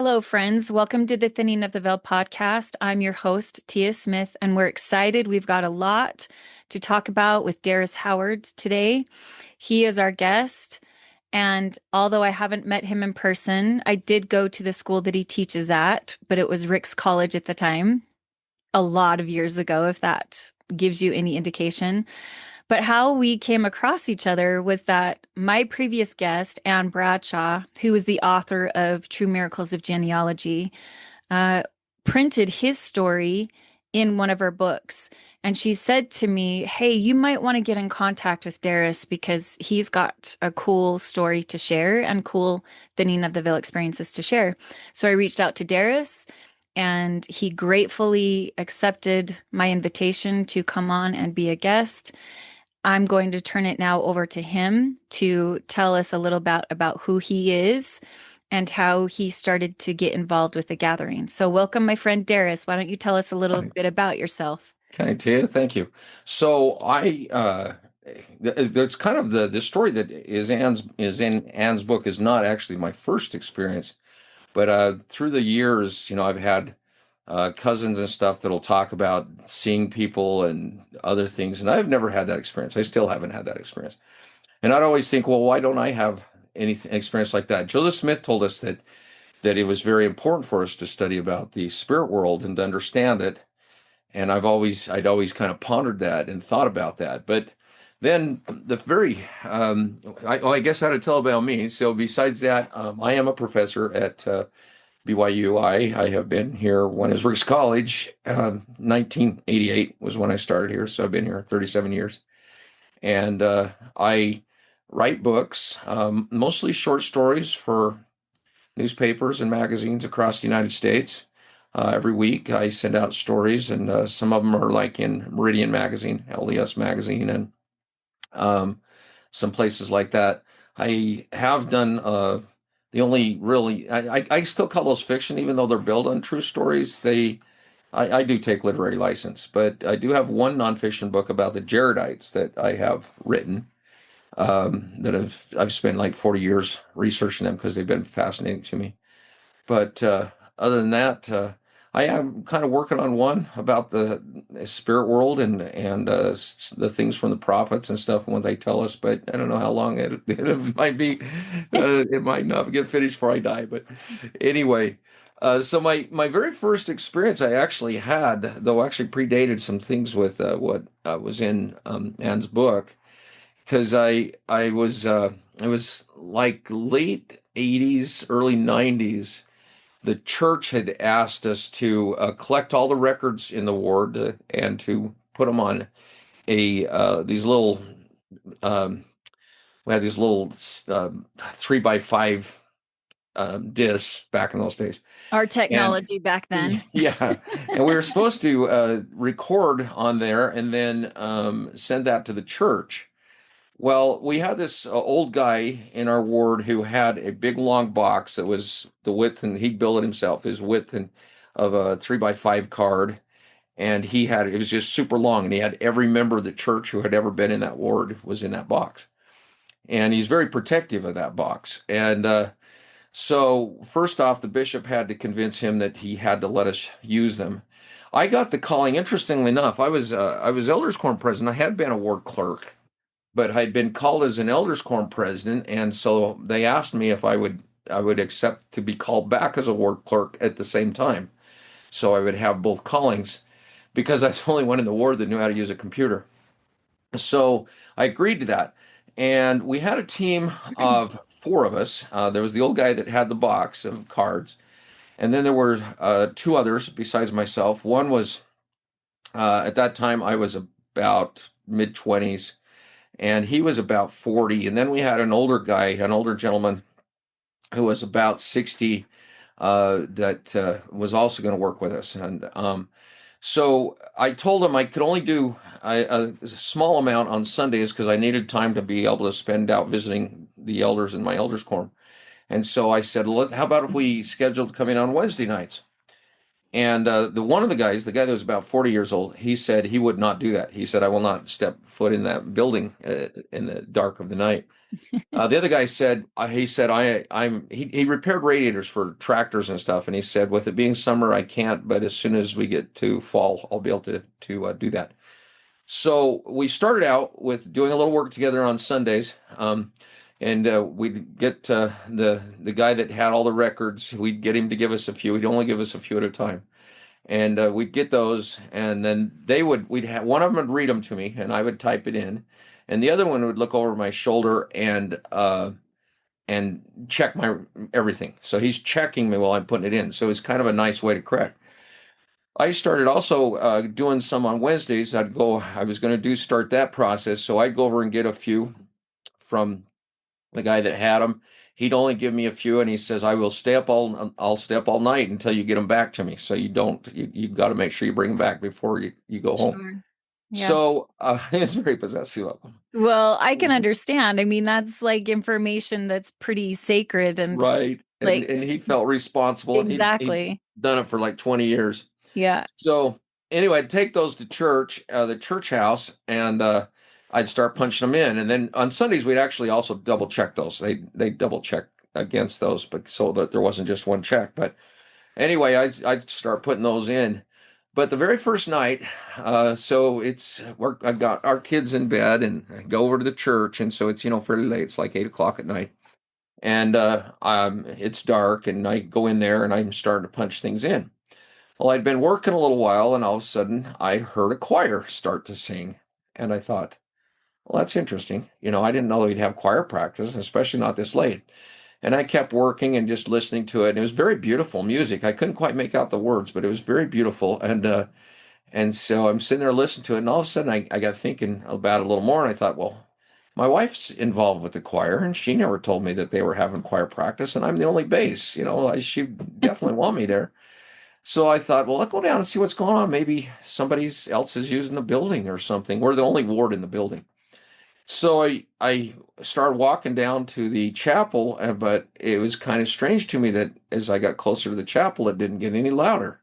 Hello, friends. Welcome to the Thinning of the Veil podcast. I'm your host, Tia Smith, and we're excited. We've got a lot to talk about with Daryus Howard today. He is our guest, and although I haven't met him in person, I did go to the school that he teaches at, but it was Rick's College at the time, a lot of years ago, if that gives you any indication. But how we came across each other was that my previous guest, Anne Bradshaw, who is the author of True Miracles of Genealogy, uh, printed his story in one of her books. And she said to me, "Hey, you might want to get in contact with Daryus because he's got a cool story to share and cool thinning of the veil experiences to share." So I reached out to Daryus, and he gratefully accepted my invitation to come on and be a guest. I'm going to turn it now over to him to tell us a little bit about who he is and how he started to get involved with the gathering. So welcome, my friend Daryus. Why don't you tell us a little Hi. bit about yourself? Okay, Tia, thank you. So there's kind of the story that is in Anne's book is not actually my first experience, but through the years, I've had cousins and stuff that'll talk about seeing people and other things, and I've never had that experience. I still haven't had that experience, and I'd always think, well, why don't I have any experience like that? Joseph Smith told us that it was very important for us to study about the spirit world and to understand it. And I'd always kind of pondered that and thought about that. But then I guess I had to tell about me. So besides that, I am a professor at BYU. I have been here when it was Rick's College. 1988 was when I started here. So I've been here 37 years. And I write books, mostly short stories for newspapers and magazines across the United States. Every week, I send out stories, and some of them are like in Meridian Magazine, LDS Magazine, and some places like that. I have done the only really, I still call those fiction, even though they're built on true stories. I do take literary license, but I do have one nonfiction book about the Jaredites that I have written. That I've spent like 40 years researching them because they've been fascinating to me. But other than that, I am kind of working on one about the spirit world and the things from the prophets and stuff and what they tell us. But I don't know how long it might be. It might not get finished before I die. But anyway, so my very first experience I actually had, though, actually predated some things with what was in Anne's book, because it was like late 80s, early 90s. The church had asked us to collect all the records in the ward and to put them on a these little um, we had these little 3 by 5 discs back in those days. Our And technology back then. yeah, and we were supposed to record on there and then send that to the church. Well, we had this old guy in our ward who had a big long box that was the width, and he built it himself, his width and of a 3 by 5 card. And it was just super long, and he had every member of the church who had ever been in that ward was in that box. And he's very protective of that box. And so, first off, the bishop had to convince him that he had to let us use them. I got the calling, interestingly enough, I was elders quorum president. I had been a ward clerk, but I'd been called as an elders quorum president, and so they asked me if I would accept to be called back as a ward clerk at the same time, so I would have both callings because I was the only one in the ward that knew how to use a computer. So I agreed to that, and we had a team of four of us. There was the old guy that had the box of cards, and then there were two others besides myself. One was at that time I was about mid 20s and he was about 40. And then we had an older guy, an older gentleman who was about 60, that was also going to work with us. And so I told him I could only do a small amount on Sundays because I needed time to be able to spend out visiting the elders in my elders quorum. And so I said, how about if we scheduled coming on Wednesday nights? And the one of the guys, the guy that was about 40 years old, he said he would not do that. He said, "I will not step foot in that building in the dark of the night." The other guy said, he said, he repaired radiators for tractors and stuff, and he said, with it being summer, I can't, but as soon as we get to fall, I'll be able to do that. So we started out with doing a little work together on Sundays, and we'd get the guy that had all the records. We'd get him to give us a few. He'd only give us a few at a time, and we'd get those, and then we'd have one of them would read them to me, and I would type it in, and the other one would look over my shoulder and check my everything. So he's checking me while I'm putting it in. So it's kind of a nice way to correct. I started also doing some on Wednesdays. I was going to start that process. So I'd go over and get a few from the guy that had them. He'd only give me a few, and he says, I'll stay up all night until you get them back to me. So you've got to make sure you bring them back before you go home. Sure. Yeah. So it's very possessive of him. Well, I can understand. I mean, that's like information that's pretty sacred and Right. And like and he felt responsible, and he'd exactly. done it for like 20 years. Yeah. So anyway, I'd take those to church, the church house, and I'd start punching them in. And then on Sundays, we'd actually also double check those. They double check against those, but so that there wasn't just one check. But anyway, I'd start putting those in. But the very first night, so I've got our kids in bed, and I go over to the church, and so it's fairly late. It's like 8 o'clock at night, and it's dark, and I go in there, and I'm starting to punch things in. Well, I'd been working a little while, and all of a sudden I heard a choir start to sing. And I thought, well, that's interesting. I didn't know we'd have choir practice, especially not this late. And I kept working and just listening to it. And it was very beautiful music. I couldn't quite make out the words, but it was very beautiful. And so I'm sitting there listening to it, and all of a sudden I got thinking about it a little more, and I thought, well, my wife's involved with the choir, and she never told me that they were having choir practice, and I'm the only bass. She definitely want me there. So I thought, well, I'll go down and see what's going on. Maybe somebody else is using the building or something. We're the only ward in the building. So I started walking down to the chapel, but it was kind of strange to me that as I got closer to the chapel, it didn't get any louder.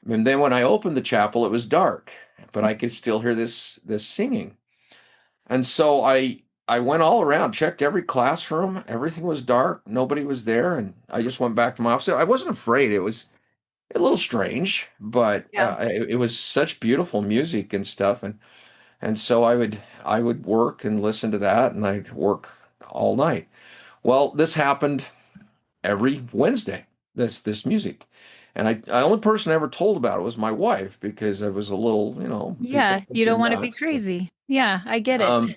And then when I opened the chapel, it was dark, but I could still hear this singing. And so I went all around, checked every classroom. Everything was dark. Nobody was there. And I just went back to my office. I wasn't afraid. It was a little strange, but Yeah. it was such beautiful music and stuff, and so I would work and listen to that, and I'd work all night. Well, this happened every Wednesday. This music, and the only person I ever told about it was my wife, because I was a little, people Yeah. think You you're don't want to be nuts. crazy. Yeah, I get it. Um,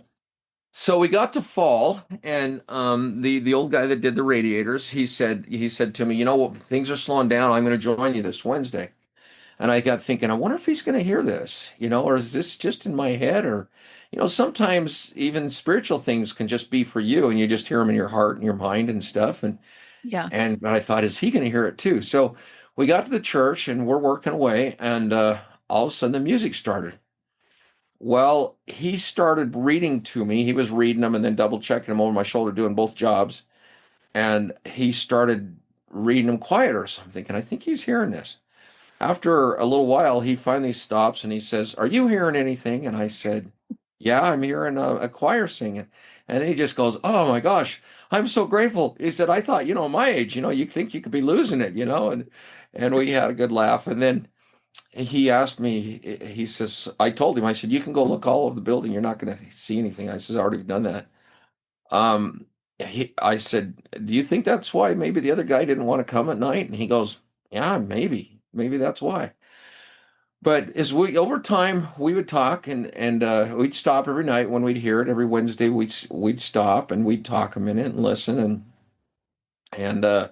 so we got to fall, and the old guy that did the radiators, he said to me, things are slowing down. I'm going to join you this Wednesday. And I got thinking, I wonder if he's going to hear this, or is this just in my head? Or, sometimes even spiritual things can just be for you, and you just hear them in your heart and your mind and stuff. Yeah. But I thought, is he going to hear it too? So we got to the church, and we're working away, and all of a sudden the music started. Well, he started reading to me. He was reading them and then double checking them over my shoulder, doing both jobs. And he started reading them quieter. So I'm thinking, I think he's hearing this. After a little while, he finally stops and he says, "Are you hearing anything?" And I said, "Yeah, I'm hearing a choir singing." And he just goes, "Oh my gosh, I'm so grateful." He said, "I thought, my age, you think you could be losing it, and we had a good laugh. And then he asked me, he says, I told him, I said, "You can go look all over the building. You're not going to see anything." I said, "I already done that." Um, I said, "Do you think that's why maybe the other guy didn't want to come at night?" And he goes, "Yeah, maybe that's why." But as we over time we would talk, and we'd stop every night when we'd hear it. Every Wednesday we'd stop and we'd talk a minute and listen. And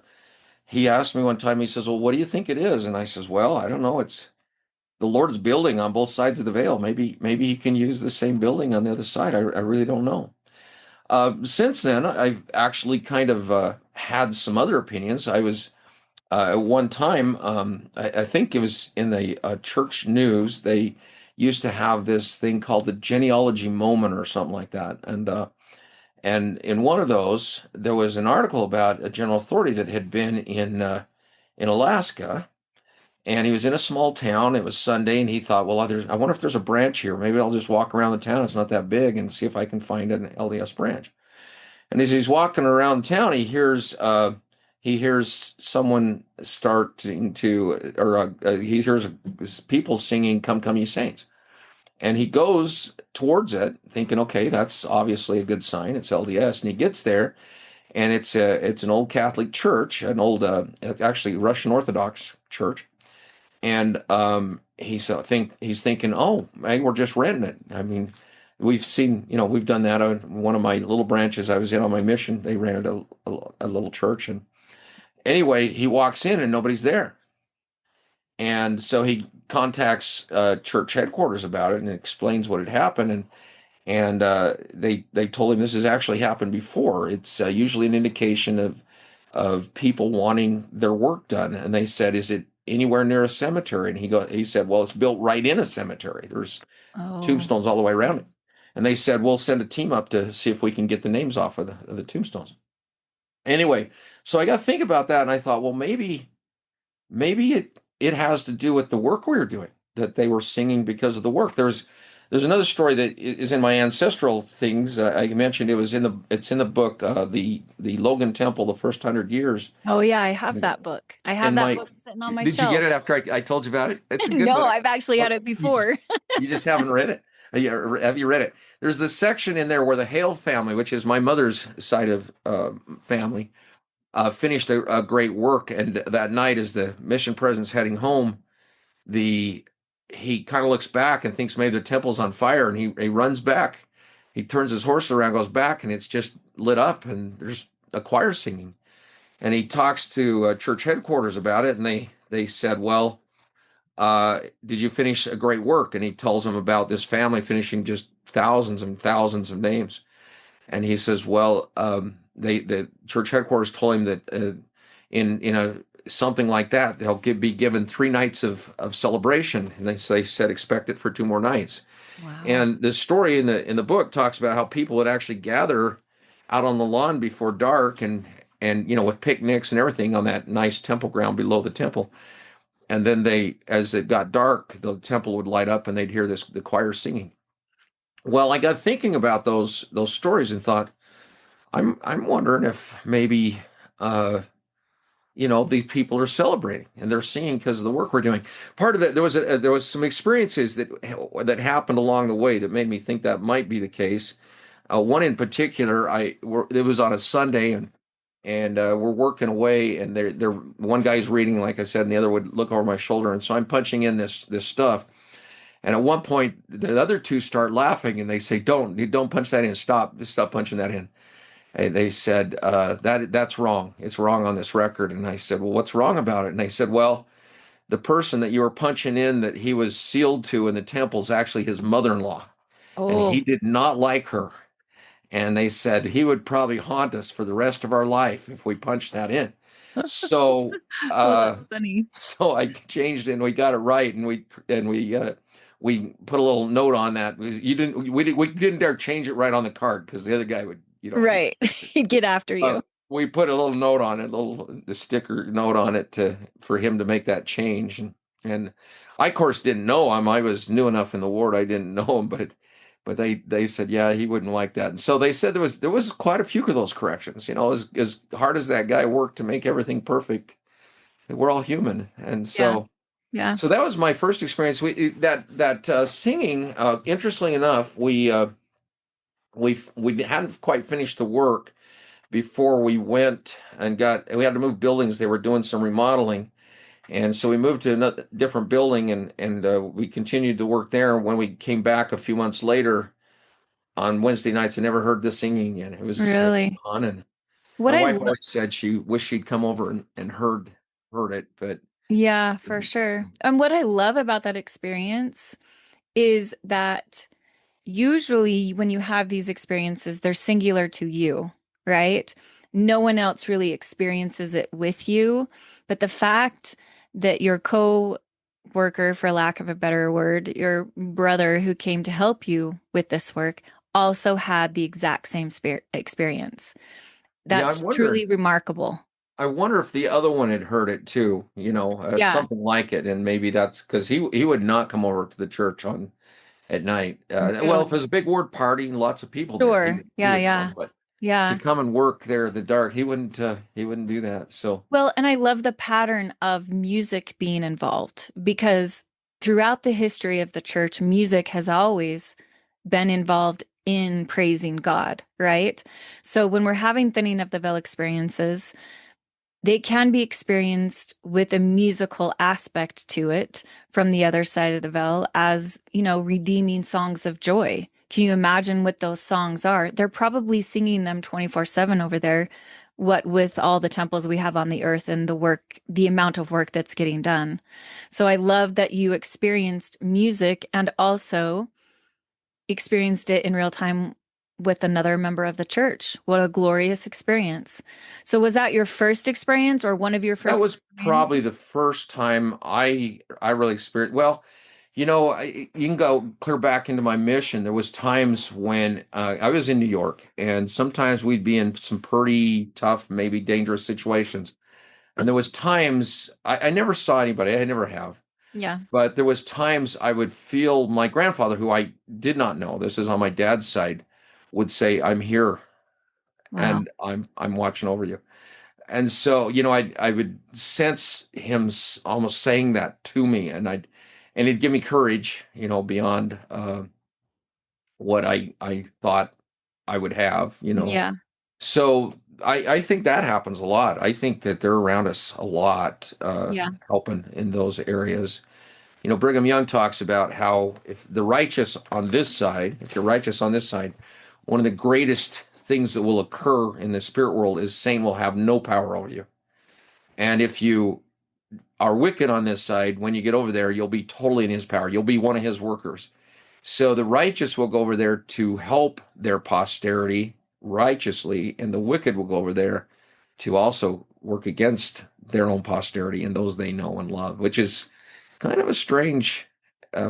he asked me one time. He says, "Well, what do you think it is?" And I says, "Well, I don't know. It's the Lord's building on both sides of the veil. Maybe He can use the same building on the other side. I really don't know." Since then, I've actually kind of had some other opinions. I was at one time, I think it was in the church news, they used to have this thing called the genealogy moment or something like that. And in one of those, there was an article about a general authority that had been in Alaska, and he was in a small town. It was Sunday, and he thought, well, I wonder if there's a branch here. Maybe I'll just walk around the town. It's not that big, and see if I can find an LDS branch. And as he's walking around town, he hears someone starting to, or he hears people singing, "Come, come, ye saints." And he goes towards it, thinking, okay, that's obviously a good sign. It's LDS, and he gets there, and it's an old Catholic church, an old actually Russian Orthodox church, and he's thinking, oh, man, we're just renting it. I mean, we've seen, we've done that on one of my little branches I was in on my mission. They rented a little church, and anyway, he walks in and nobody's there, and so he contacts church headquarters about it and explains what had happened, and they told him this has actually happened before. It's usually an indication of people wanting their work done. And they said, "Is it anywhere near a cemetery?" And he said, "Well, it's built right in a cemetery. There's Oh, tombstones all the way around it." And they said, "We'll send a team up to see if we can get the names off of the tombstones." Anyway, so I got to think about that, and I thought, well, maybe it has to do with the work we were doing, that they were singing because of the work. There's another story that is in my ancestral things. I mentioned it's in the book, the Logan Temple, the first 100 years. oh yeah, I have that book. I have And that my book sitting on my did you get it shelf. after I told you about it? It's a good No, book. I've actually had Well, it before. you just haven't read it. Have you read it? There's this section in there where the Hale family, which is my mother's side of family, finished a great work. And that night, as the mission president's heading home, the he kind of looks back and thinks maybe the temple's on fire, and he runs back. He turns his horse around, goes back, and it's just lit up, and there's a choir singing. And he talks to church headquarters about it, and they said, well, did you finish a great work? And he tells them about this family finishing just thousands and thousands of names. And he says, well, the church headquarters told him that in a something like that, be given 3 nights of celebration, and they said expect it for 2 more nights. Wow. And the story in the book talks about how people would actually gather out on the lawn before dark, and with picnics and everything on that nice temple ground below the temple. And then as it got dark, the temple would light up, and they'd hear the choir singing. Well, I got thinking about those stories and thought, I'm wondering if maybe these people are celebrating and they're singing because of the work we're doing. Part of that, there was some experiences that happened along the way that made me think that might be the case. One in particular, it was on a Sunday, and we're working away, and they're one guy's reading, like I said, and the other would look over my shoulder, and so I'm punching in this stuff. And at one point, the other two start laughing, and they say, "Don't punch that in. Stop punching that in." And they said, that's wrong. It's wrong on this record." And I said, "Well, what's wrong about it?" And they said, "Well, the person that you were punching in that he was sealed to in the temple is actually his mother-in-law, and he Oh, did not like her. And they said he would probably haunt us for the rest of our life if we punched that in." So, oh, uh, that's funny. so I changed it, and we got it right, and we put a little note on that. We didn't dare change it right on the card because the other guy would, Right. He'd get after uh, you. we put a little note on it, the sticker note on it for him to make that change. And I, of course, didn't know him. I was new enough in the ward. I didn't know him, but they said, yeah, he wouldn't like that. And so they said there was quite a few of those corrections. As hard as that guy worked to make everything perfect, we're all human. And Yeah. so Yeah. that was my first experience. That singing. Interestingly enough, we hadn't quite finished the work before we went and we had to move buildings. They were doing some remodeling. And so we moved to another different building, and we continued to work there. When we came back a few months later on Wednesday nights, I never heard the singing again. It was Really. gone. And What my I wife lo always said she wished she'd come over and heard it, but Yeah, for sure. And what I love about that experience is that usually when you have these experiences, they're singular to you, right? No one else really experiences it with you. But the fact that your co-worker, for lack of a better word, your brother who came to help you with this work, also had the exact same experience. yeah, I'm That's wondering. truly remarkable. I wonder if the other one had heard it too, Yeah. something like it, and maybe that's because he would not come over to the church on at night. Well, if it Really? was a big ward party and lots of people there, Sure. he Yeah, would yeah. come, but to Yeah. come and work there in the dark, he wouldn't do that. So Well, and I love the pattern of music being involved because throughout the history of the church, music has always been involved in praising God, right? So when we're having thinning of the veil experiences, they can be experienced with a musical aspect to it from the other side of the veil as, redeeming songs of joy. Can you imagine what those songs are? They're probably singing them 24/7 over there, what with all the temples we have on the earth and the amount of work that's getting done. So I love that you experienced music and also experienced it in real time with another member of the church. What a glorious experience. So was that your first experience or one of your that first was probably the experiences? first time I really experienced. Well, you can go clear back into my mission. There was times when I was in New York, and sometimes we'd be in some pretty tough, maybe dangerous situations. And there was times I never saw anybody. I never have. Yeah. But there was times I would feel my grandfather, who I did not know, this is on my dad's side, would say, "I'm here Wow. and I'm watching over you." And so, I would sense him almost saying that to me, and he'd give me courage, beyond what I thought I would have. Yeah. So I think that happens a lot. I think that they're around us a lot, Yeah. helping in those areas. Brigham Young talks about how if you're righteous on this side, one of the greatest things that will occur in the spirit world is Satan will have no power over you. And if you are wicked on this side, when you get over there, you'll be totally in his power. You'll be one of his workers. So the righteous will go over there to help their posterity righteously, and the wicked will go over there to also work against their own posterity and those they know and love, which is kind of a strange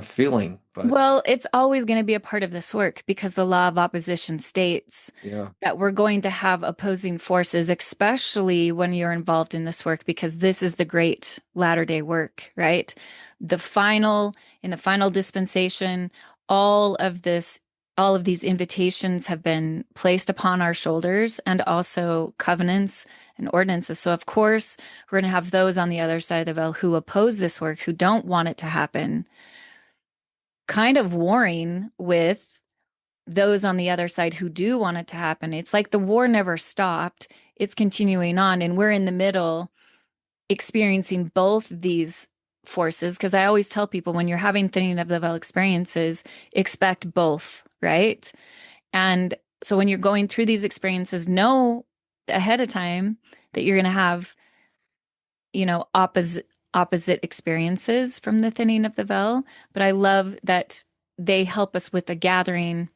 feeling, but Well, it's always going to be a part of this work because the law of opposition states yeah, that we're going to have opposing forces, especially when you're involved in this work, because this is the great latter-day work, right? In the final dispensation, all of this, all of these invitations have been placed upon our shoulders and also covenants and ordinances. So, of course, we're going to have those on the other side of the veil who oppose this work, who don't want it to happen, kind of warring with those on the other side who do want it to happen. It's like the war never stopped, it's continuing on, and we're in the middle experiencing both these forces. Because I always tell people when you're having thinning of the veil experiences, expect both, right? And so when you're going through these experiences, know ahead of time that you're going to have, opposite experiences from the thinning of the veil. But I love that they help us with the gathering,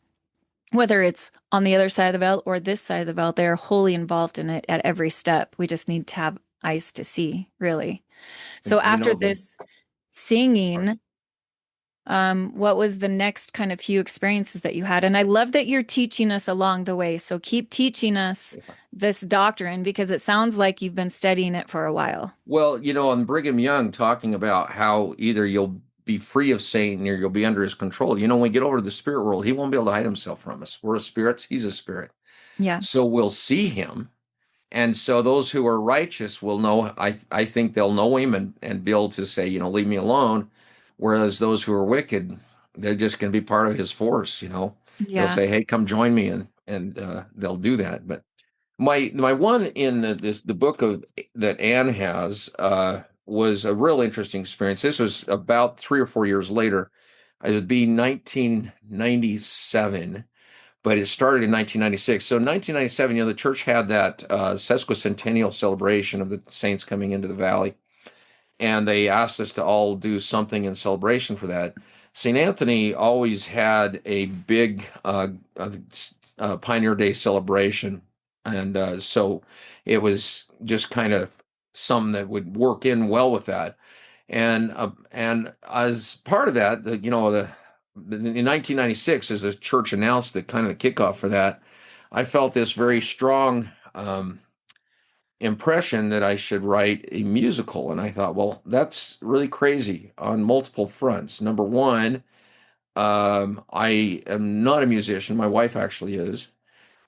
whether it's on the other side of the veil or this side of the veil. They're wholly involved in it at every step. We just need to have eyes to see, really. and So after this sorry. singing, what was the next kind of few experiences that you had? And I love that you're teaching us along the way. So keep teaching us Yeah. this doctrine because it sounds like you've been studying it for a while. Well, on Brigham Young talking about how either you'll be free of Satan or you'll be under his control. When we get over to the spirit world, he won't be able to hide himself from us. We're spirits, he's a spirit. Yeah. So we'll see him. And so those who are righteous will know, I think they'll know him and be able to say, leave me alone. Whereas those who are wicked, they're just going to be part of his force. They'll Yeah. say, hey, come join me. And they'll do that. But my one in the book of that Anne has was a real interesting experience. This was about 3 or 4 years later. It would be 1997, but it started in 1996. So 1997, the church had that sesquicentennial celebration of the saints coming into the valley, and they asked us to all do something in celebration for that. St. Anthony always had a big Pioneer Day celebration, and so it was just kind of some that would work in well with that. And as part of that, in 1996, as the church announced the kind of the kickoff for that, I felt this very strong impression that I should write a musical. And I thought, well, that's really crazy on multiple fronts. Number one, I am not a musician. My wife actually is.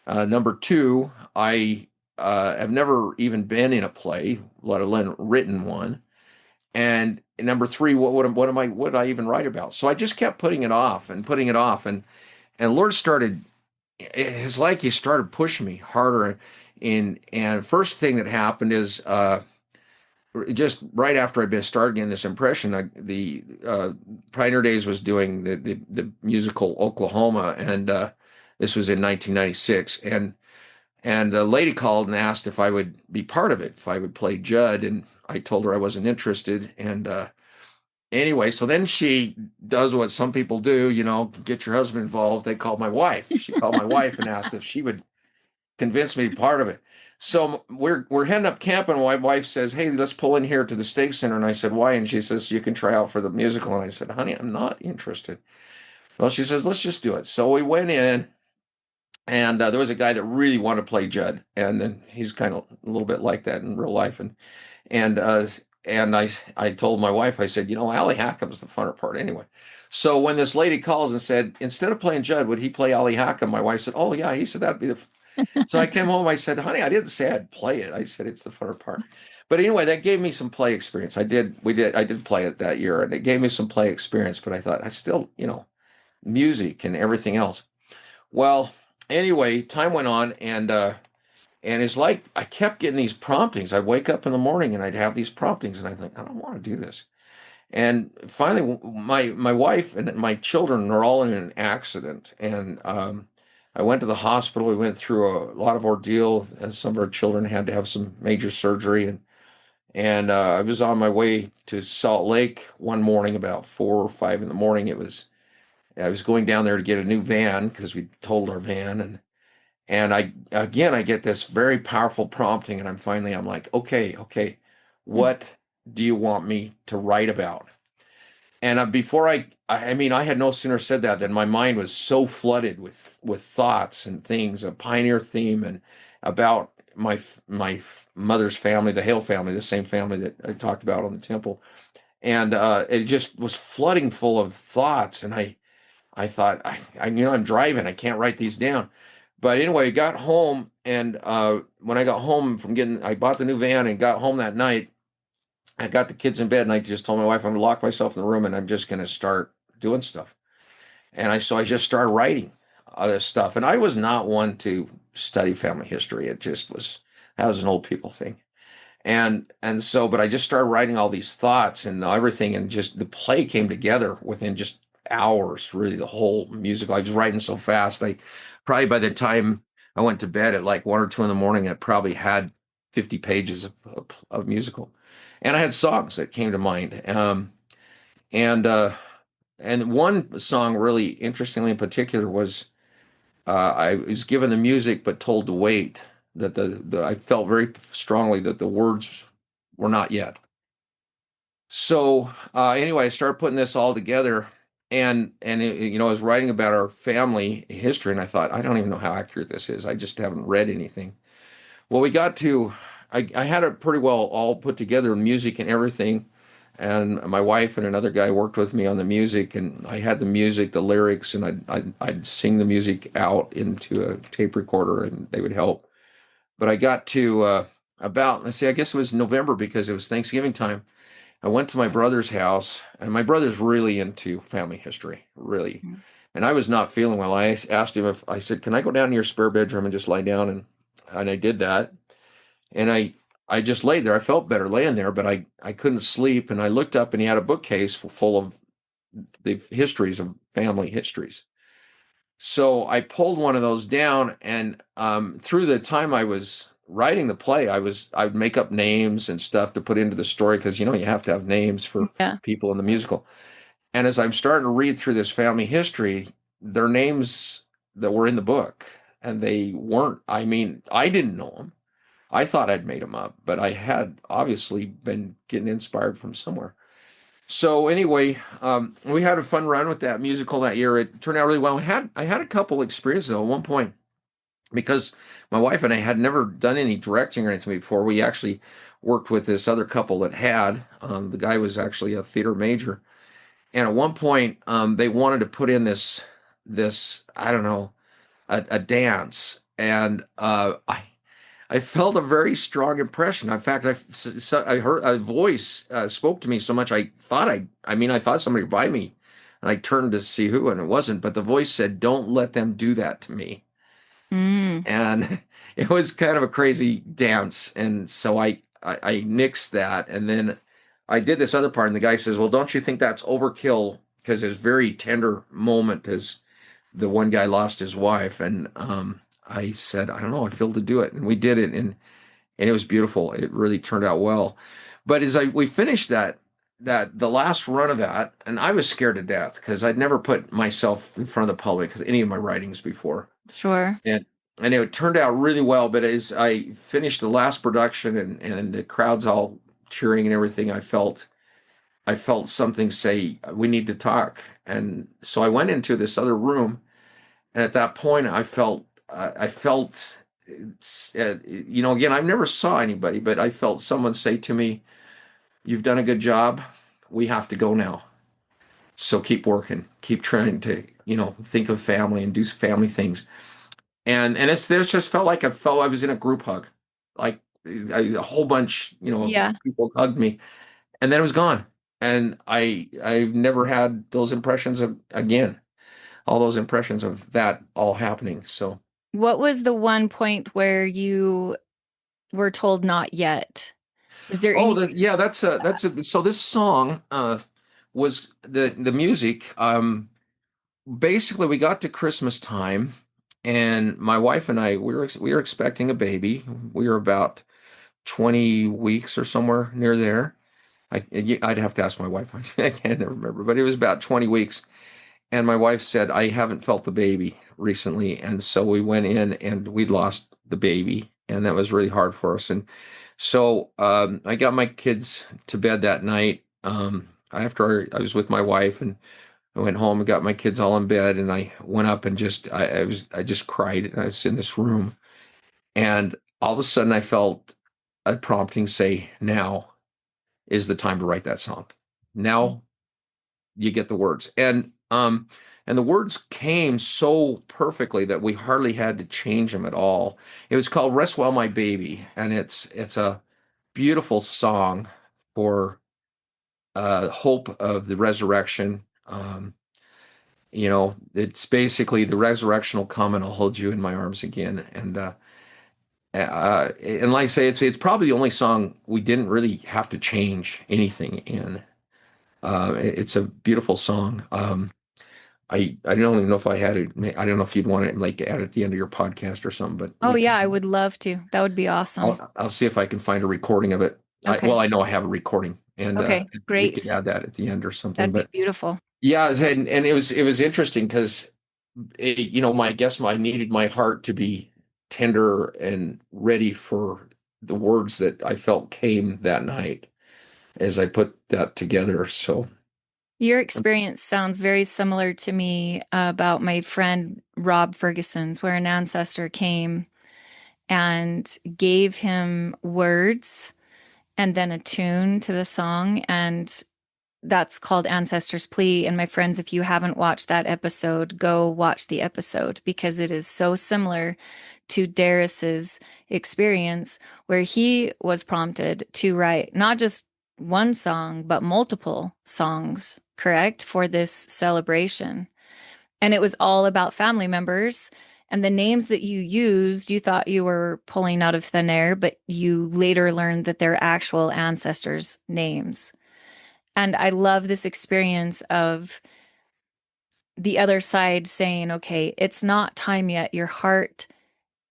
Number two, I have never even been in a play, let alone written one. And number three, what did I even write about? So I just kept putting it off and putting it off, and the Lord started. It's like He started pushing me harder. And first thing that happened is just right after I'd been started getting this impression, the Pioneer Days was doing the musical Oklahoma, and this was in 1996, and the lady called and asked if I would be part of it, if I would play Judd, and I told her I wasn't interested. And anyway, so then she does what some people do, get your husband involved. They called my wife. She called my wife and asked if she would convince me to be part of it. So we're heading up camping. My wife says, "Hey, let's pull in here to the Stake Center." And I said, "Why?" And she says, "You can try out for the musical." And I said, "Honey, I'm not interested." Well, she says, "Let's just do it." So we went in, and there was a guy that really wanted to play Judd, and then he's kind of a little bit like that in real life. And I told my wife, I said, Allie Hackham's the funner part anyway. So when this lady calls and said, instead of playing Judd, would he play Allie Hackham? My wife said, "Oh yeah." He said, "That'd be the." So I came home. I said, "Honey, I didn't say I'd play it. I said it's the funner part." But anyway, that gave me some play experience. I did play it that year, and it gave me some play experience. But I thought I still, music and everything else. Well, anyway, time went on, and it's like I kept getting these promptings. I'd wake up in the morning and I'd have these promptings, and I think, I don't want to do this. And finally, my wife and my children are all in an accident, and I went to the hospital. We went through a lot of ordeal, and some of our children had to have some major surgery, and I was on my way to Salt Lake one morning about 4 or 5 in the morning. I was going down there to get a new van because we totaled our van, and I get this very powerful prompting, and I'm like, okay, what do you want me to write about? And before I mean, I had no sooner said that than my mind was so flooded with thoughts and things, a pioneer theme, and about my mother's family, the Hale family, the same family that I talked about on the temple, and it just was flooding full of thoughts, and I thought, I'm driving. I can't write these down. But anyway, I got home, and when I got home I bought the new van and got home that night. I got the kids in bed, and I just told my wife I'm going to lock myself in the room, and I'm just going to start doing stuff. So I just started writing other stuff. And I was not one to study family history. That was an old people thing. But I just started writing all these thoughts and everything, and just the play came together within just hours. Really, the whole musical. I was writing so fast. I probably by the time I went to bed at like 1 or 2 in the morning, I probably had 50 pages of musical, and I had songs that came to mind. And one song really interestingly in particular was I was given the music but told to wait. That I felt very strongly that the words were not yet. So anyway, I started putting this all together, I was writing about our family history, and I thought, I don't even know how accurate this is. I just haven't read anything. Well, I had it pretty well all put together, music and everything, and my wife and another guy worked with me on the music, and I had the music, the lyrics, and I'd sing the music out into a tape recorder, and they would help. But I got to let's see, I guess it was November because it was Thanksgiving time. I went to my brother's house, and my brother's really into family history, really. And I was not feeling well. I asked him if I said, "Can I go down to your spare bedroom and just lie down?" And I did that. And I just laid there. I felt better laying there, but I couldn't sleep. And I looked up, and he had a bookcase full of the histories of family histories. So I pulled one of those down, and through the time I was writing the play, I'd make up names and stuff to put into the story because you have to have names for Yeah. people in the musical. And as I'm starting to read through this family history, their names that were in the book, and they weren't. I mean, I didn't know them. I thought I'd made them up, but I had obviously been getting inspired from somewhere. So anyway, we had a fun run with that musical that year. It turned out really well. I had a couple experiences though. At one point, because my wife and I had never done any directing or anything before. We actually worked with this other couple that had. The guy was actually a theater major, and at one point, they wanted to put in this I don't know, a dance, and I felt a very strong impression. In fact, I heard a voice spoke to me so much I thought somebody by me, and I turned to see who, and it wasn't. But the voice said, "Don't let them do that to me." Mm. And it was kind of a crazy dance, and so I nixed that, and then I did this other part, and the guy says, "Well, don't you think that's overkill?" Because it's a very tender moment as the one guy lost his wife, and I said, "I don't know, I feel to do it," and we did it, and it was beautiful. It really turned out well. But as we finished that the last run of that, and I was scared to death because I'd never put myself in front of the public because any of my writings before, Sure. and it turned out really well. But as I finished the last production and the crowd's all cheering and everything, I felt something say, "We need to talk." And so I went into this other room, and at that point, I felt, again, I've never saw anybody, but I felt someone say to me, "You've done a good job. We have to go now. So keep working, keep trying to, think of family and do family things." And it just felt like I was in a group hug, like a whole bunch, Yeah. people hugged me, and then it was gone. And I've never had those impressions of again, all those impressions of that all happening. So. What was the one point where you were told not yet? Was there Oh, any? yeah, so this song was the music. Basically, we got to Christmas time, and my wife and I we were expecting a baby. We were about 20 weeks or somewhere near there. I'd have to ask my wife. I can't remember, but it was about 20 weeks. And my wife said, "I haven't felt the baby recently," and so we went in and we'd lost the baby, and that was really hard for us. And so I got my kids to bed that night. After I was with my wife, and I went home and got my kids all in bed, and I went up and I just cried. And I was in this room, and all of a sudden I felt a prompting say, "Now is the time to write that song. Now you get the words." And the words came so perfectly that we hardly had to change them at all. It was called "Rest Well, My Baby," and it's a beautiful song for hope of the resurrection. It's basically the resurrection will come and I'll hold you in my arms again. And like I say, it's probably the only song we didn't really have to change anything in. It's a beautiful song. I don't even know if I had it. I don't know if you'd want it like add at the end of your podcast or something, but Oh we yeah, can. I would love to. That would be awesome. I'll see if I can find a recording of it. Okay. Well, I know I have a recording, and Okay, we could great. add that at the end or something. That'd be But beautiful. yeah, and it was interesting because I guess I needed my heart to be tender and ready for the words that I felt came that night as I put that together. So. Your experience sounds very similar to me about my friend Rob Ferguson's, where an ancestor came and gave him words and then a tune to the song. And that's called Ancestor's Plea. And my friends, if you haven't watched that episode, go watch the episode because it is so similar to Darius's experience, where he was prompted to write not just one song, but multiple songs, correct, for this celebration. And it was all about family members. And the names that you used, you thought you were pulling out of thin air, but you later learned that they're actual ancestors' names. And I love this experience of the other side saying, okay, it's not time yet. Your heart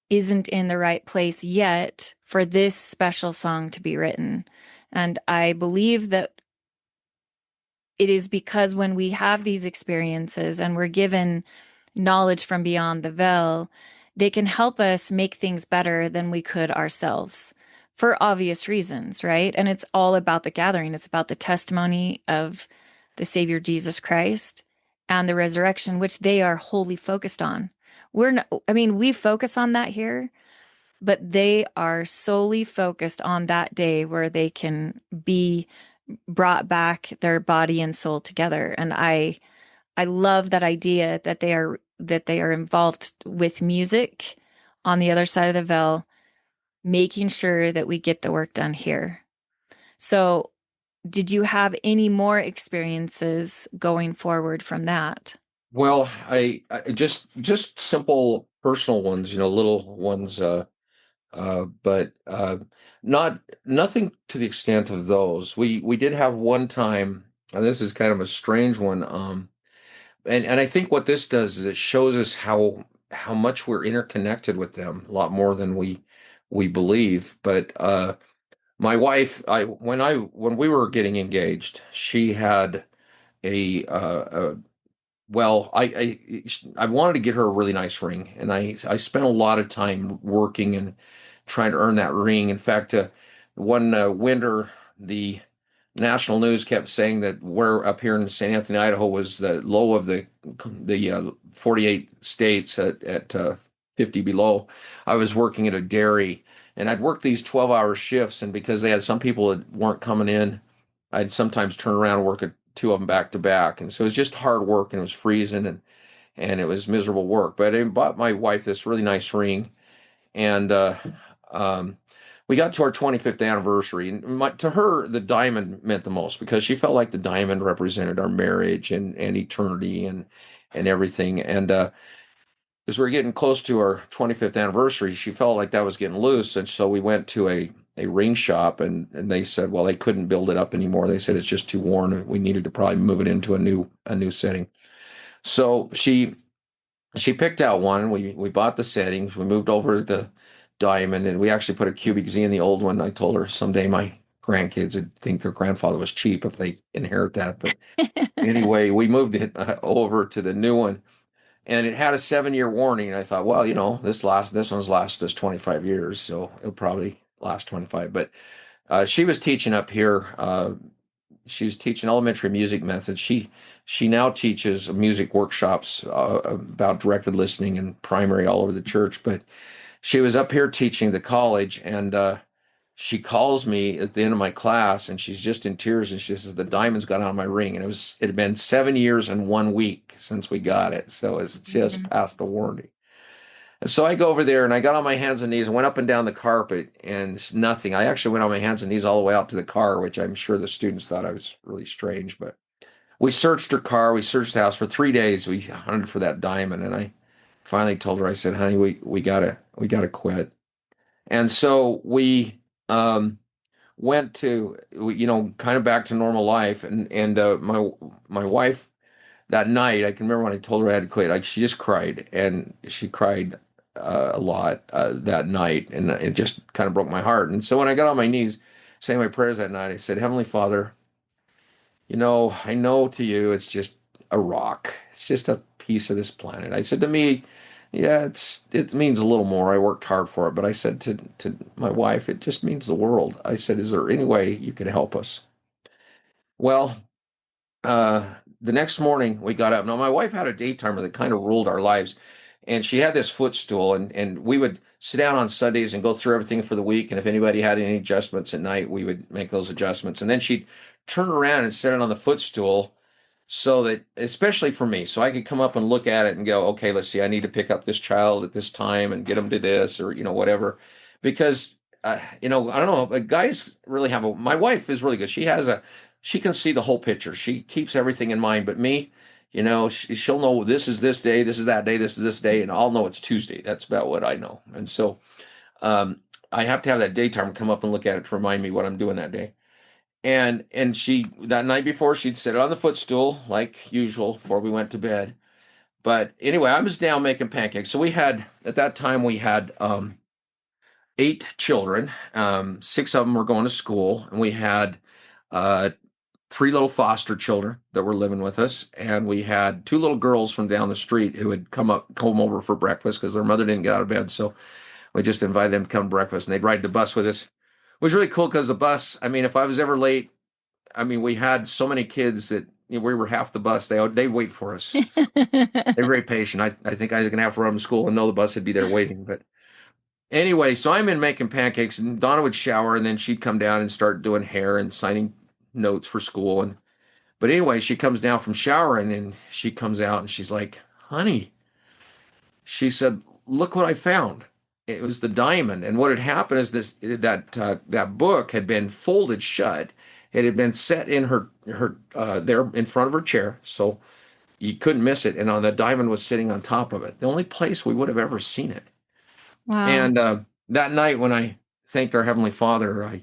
isn't in the right place yet for this special song to be written. And I believe that it is because when we have these experiences and we're given knowledge from beyond the veil, they can help us make things better than we could ourselves for obvious reasons, right? And it's all about the gathering. It's about the testimony of the Savior Jesus Christ and the resurrection, which they are wholly focused on. we're not, I mean, we focus on that here, but they are solely focused on that day where they can be brought back their body and soul together. And I love that idea that they are involved with music on the other side of the veil, making sure that we get the work done here. So, did you have any more experiences going forward from that? Well, I just simple personal ones, little ones, but not nothing to the extent of those. We did have one time, and this is kind of a strange one. And I think what this does is it shows us how much we're interconnected with them, a lot more than we believe. But my wife, when we were getting engaged, she had a well, I wanted to get her a really nice ring, and I spent a lot of time working and trying to earn that ring. In fact, one winter, the national news kept saying that we're up here in St. Anthony, Idaho, was the low of the 48 states at 50 below. I was working at a dairy, and I'd work these 12-hour shifts, and because they had some people that weren't coming in, I'd sometimes turn around and work at two of them back to back, and so it was just hard work, and it was freezing, and it was miserable work. But I bought my wife this really nice ring, and um, we got to our 25th anniversary, and to her, the diamond meant the most because she felt like the diamond represented our marriage and eternity and everything. And as we were getting close to our 25th anniversary, she felt like that was getting loose, and so we went to a ring shop, and they said, well, they couldn't build it up anymore. They said it's just too worn. We needed to probably move it into a new setting. So she picked out one. We bought the settings. We moved over the diamond, and we actually put a cubic Z in the old one. I told her someday my grandkids would think their grandfather was cheap if they inherit that. But anyway, we moved it over to the new one, and it had a 7-year warning. And I thought, well, this one's lasted us 25 years, so it'll probably last 25. But she was teaching up here. She was teaching elementary music methods. She now teaches music workshops about directed listening and primary all over the church. But she was up here teaching the college, and she calls me at the end of my class, and she's just in tears, and she says the diamonds got on my ring, and it had been 7 years and 1 week since we got it, so it's just Mhm. past the warranty. And so I go over there, and I got on my hands and knees and went up and down the carpet, and nothing. I actually went on my hands and knees all the way out to the car, which I'm sure the students thought I was really strange. But we searched her car, we searched the house for 3 days. We hunted for that diamond, and I finally told her, I said, "Honey, we gotta quit." And so we went to, kind of back to normal life, and my wife that night, I can remember when I told her I had to quit. Like, she just cried, and she cried a lot that night, and it just kind of broke my heart. And so when I got on my knees saying my prayers that night, I said, Heavenly Father, I know to you it's just a rock. It's just a piece of this planet. I said, to me, yeah, it means a little more. I worked hard for it, but I said to my wife, it just means the world. I said, is there any way you could help us? Well, the next morning we got up. Now, my wife had a daytimer that kind of ruled our lives, and she had this footstool, and we would sit down on Sundays and go through everything for the week. And if anybody had any adjustments at night, we would make those adjustments. And then she'd turn around and set it on the footstool so that, especially for me, so I could come up and look at it and go, okay, let's see, I need to pick up this child at this time and get them to this, or whatever. Because I don't know, but guys really my wife is really good. She can see the whole picture. She keeps everything in mind. But me, she'll know this is this day, this is that day, this is this day, and I'll know it's Tuesday. That's about what I know. And so um, I have to have that daytime come up and look at it to remind me what I'm doing that day. And she, that night before, she'd sit on the footstool like usual before we went to bed. But anyway, I was down making pancakes. So at that time we had 8 children. 6 of them were going to school, and we had uh, 3 little foster children that were living with us, and we had 2 little girls from down the street who had come over for breakfast because their mother didn't get out of bed. So we just invited them to come to breakfast, and they'd ride the bus with us. It was really cool because the bus, I mean, if I was ever late, I mean, we had so many kids that, we were half the bus. They wait for us. So they're very patient. I think I was gonna have to run to school and know the bus would be there waiting. But anyway, so I'm in making pancakes, and Donna would shower, and then she'd come down and start doing hair and signing notes for school. And but anyway, she comes down from showering, and she comes out, and she's like, "Honey," she said, "look what I found." It was the diamond, and what had happened is that book had been folded shut. It had been set in her there in front of her chair, so you couldn't miss it. And on the diamond was sitting on top of it, the only place we would have ever seen it. Wow. And that night, when I thanked our Heavenly Father,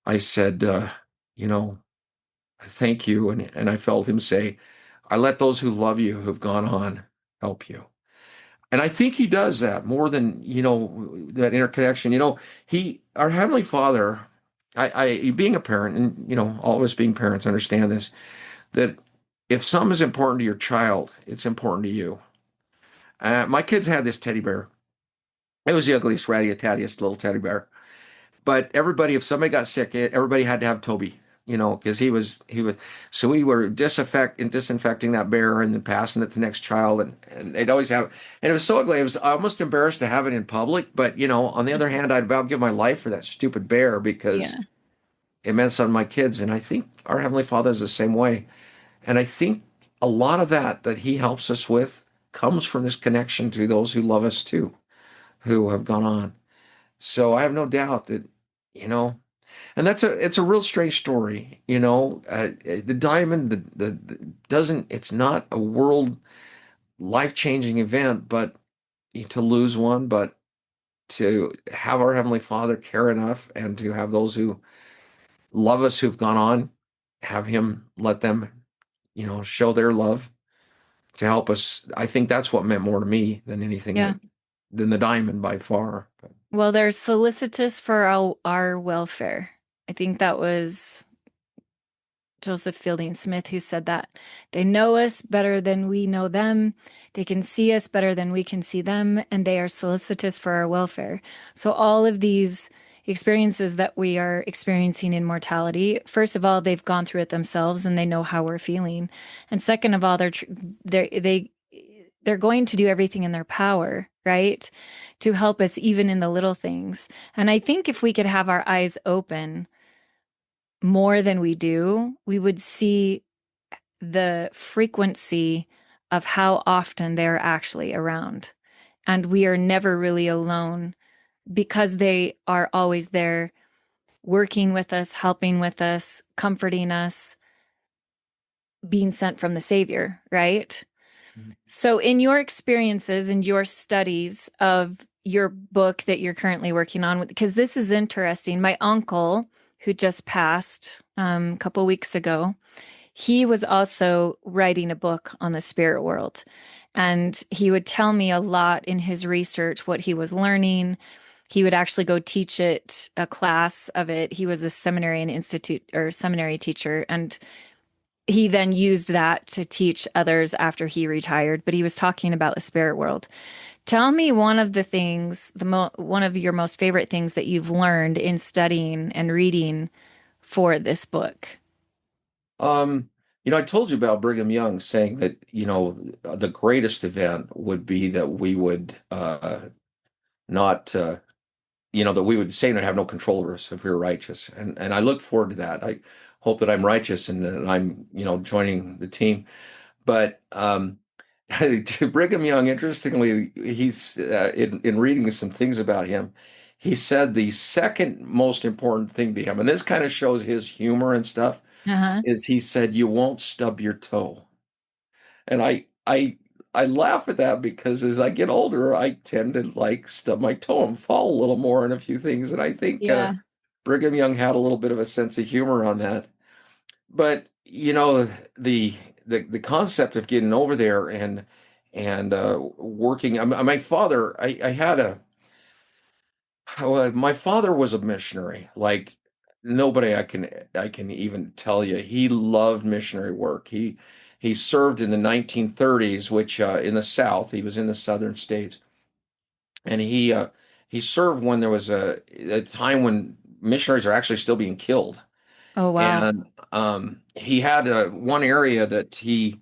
I said, you know, thank you, and I felt Him say, "I let those who love you, who've gone on, help you." And I think He does that more than that interconnection. Our Heavenly Father, being a parent, and all of us being parents understand this, that if something is important to your child, it's important to you. My kids had this teddy bear. It was the ugliest, rattiest, little teddy bear. But everybody, if somebody got sick, everybody had to have Toby, because he was. So we were disinfecting that bear and then passing it to the next child, and they'd always have. And it was so ugly. I was almost embarrassed to have it in public. But on the other hand, I'd about give my life for that stupid bear because Yeah. it meant something to my kids. And I think our Heavenly Father is the same way. And I think a lot of that He helps us with comes from this connection to those who love us too, who have gone on. So I have no doubt that, you know, and it's a real strange story. The diamond, doesn't, it's not a world life-changing event, but to lose one, but to have our Heavenly Father care enough and to have those who love us who've gone on, have Him let them, show their love to help us. I think that's what meant more to me than anything Yeah. than the diamond by far. But, Well, they're solicitous for our welfare. I think that was Joseph Fielding Smith who said that. They know us better than we know them. They can see us better than we can see them, and they are solicitous for our welfare. So all of these experiences that we are experiencing in mortality, first of all, they've gone through it themselves and they know how we're feeling. And second of all, they're going to do everything in their power, right? To help us even in the little things. And I think if we could have our eyes open more than we do, we would see the frequency of how often they're actually around. And we are never really alone because they are always there working with us, helping with us, comforting us, being sent from the Savior, right? So, in your experiences and your studies of your book that you're currently working on, because this is interesting, my uncle, who just passed a couple weeks ago, he was also writing a book on the spirit world. And he would tell me a lot in his research what he was learning. He would actually go teach it, a class of it. He was a seminary and institute or seminary teacher. And he then used that to teach others after he retired. But he was talking about the spirit world. Tell me one of the things, one of your most favorite things that you've learned in studying and reading for this book. um, I told you about Brigham Young saying that, the greatest event would be that we would not, that we would Satan would have no control over us if we were righteous. And I look forward to that. I hope that I'm righteous and that I'm, joining the team. But Brigham Young, interestingly, he's in reading some things about him, he said the second most important thing to him, and this kind of shows his humor and stuff, Uh-huh. is he said, "You won't stub your toe." And I laugh at that because as I get older, I tend to like stub my toe and fall a little more in a few things. And I think Yeah. Brigham Young had a little bit of a sense of humor on that. But the the concept of getting over there and working. My father, I had a well, my father was a missionary. Like nobody I can even tell you. He loved missionary work. He served in the 1930s, which in the South, he was in the southern states, and he served when there was a time when missionaries are actually still being killed. Oh, wow. And he had one area that he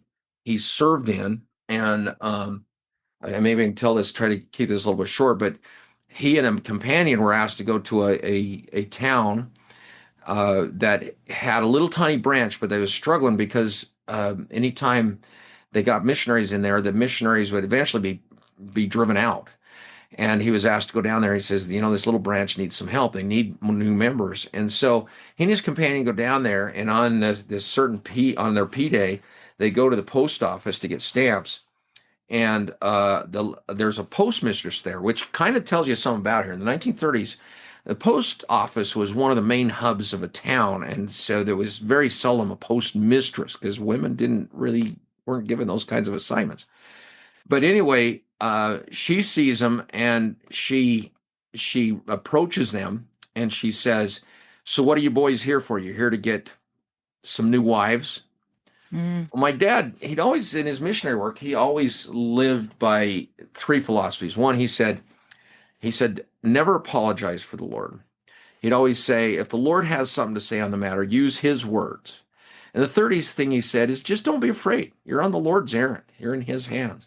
served in, and I maybe can tell this, try to keep this a little bit short, but he and a companion were asked to go to a town that had a little tiny branch, but they was struggling because anytime they got missionaries in there, the missionaries would eventually be driven out. And he was asked to go down there. He says, this little branch needs some help. They need new members. And so he and his companion go down there, and on this certain on their P day, they go to the post office to get stamps. And there's a postmistress there, which kind of tells you something about her. In the 1930s, the post office was one of the main hubs of a town, and so there was very seldom a postmistress because women weren't given those kinds of assignments. But anyway, she sees them, and she approaches them, and she says, "So what are you boys here for? You're here to get some new wives?" Mm. Well, my dad, he'd always, in his missionary work, he always lived by three philosophies. One, he said, never apologize for the Lord. He'd always say, if the Lord has something to say on the matter, use his words. And the third thing he said is, just don't be afraid. You're on the Lord's errand. You're in his hands.